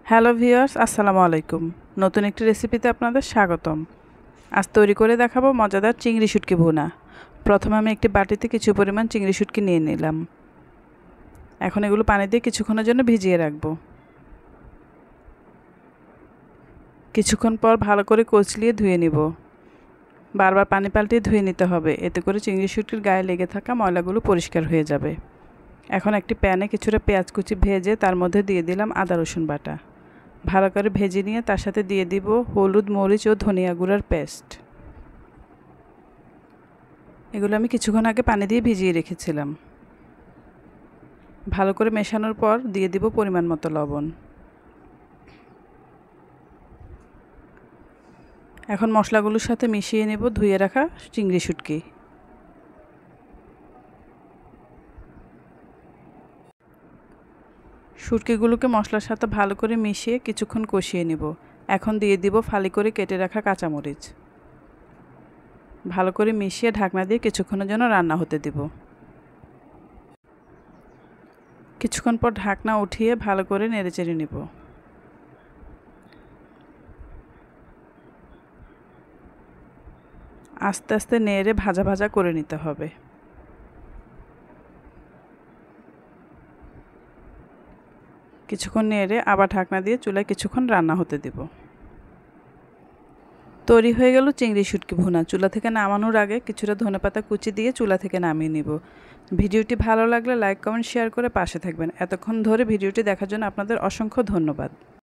Hello viewers, আসসালামু আলাইকুম। নতুন একটি রেসিপিতে আপনাদের স্বাগতম। আজ তৈরি করে দেখাবো মজাদার চিংড়ি শুটকি ভুনা। প্রথমে আমি একটি বাটিতে কিছু পরিমাণ চিংড়ি শুটকি নিয়ে নিলাম। এখন এগুলো পানি দিয়ে কিছুক্ষণের জন্য ভিজিয়ে রাখবো। কিছুক্ষণ পর ভালো করে কচলিয়ে ধুয়ে নিব। বারবার পানি পাল্টিয়ে ধুয়ে নিতে হবে, এতে করে চিংড়ি শুটকির গায়ে লেগে থাকা ময়লাগুলো পরিষ্কার হয়ে যাবে। এখন একটি প্যানে কিছুটা পেঁয়াজ কুচি ভেজে তার মধ্যে দিয়ে দিলাম আদা রসুন বাটা। ভালো করে ভেজে নিয়ে তার সাথে দিয়ে দিব হলুদ, মরিচ ও ধনিয়া গুঁড়ার পেস্ট। এগুলো আমি কিছুক্ষণ আগে পানি দিয়ে ভিজিয়ে রেখেছিলাম। ভালো করে মেশানোর পর দিয়ে দিব পরিমাণ মতো লবণ। এখন মশলাগুলোর সাথে মিশিয়ে নেব ধুয়ে রাখা চিংড়ি শুটকি। শুটকিগুলোকে মশলার সাথে ভালো করে মিশিয়ে কিছুক্ষণ কষিয়ে নেব। এখন দিয়ে দিব ফালি করে কেটে রাখা কাঁচামরিচ। ভালো করে মিশিয়ে ঢাকনা দিয়ে কিছুক্ষণের জন্য রান্না হতে দিব। কিছুক্ষণ পর ঢাকনা উঠিয়ে ভালো করে নেড়েচেড়ে নেব। আস্তে আস্তে নেড়ে ভাজা ভাজা করে নিতে হবে। কিছুক্ষণ নেড়ে আবার ঢাকনা দিয়ে চুলায় কিছুক্ষণ রান্না হতে দেব। তৈরি হয়ে গেল চিংড়ি শুটকি ভুনা। চুলা থেকে নামানোর আগে কিছুটা ধনেপাতা কুচি দিয়ে চুলা থেকে নামিয়ে নিব। ভিডিওটি ভালো লাগলে লাইক, কমেন্ট, শেয়ার করে পাশে থাকবেন। এতক্ষণ ধরে ভিডিওটি দেখার জন্য আপনাদের অসংখ্য ধন্যবাদ।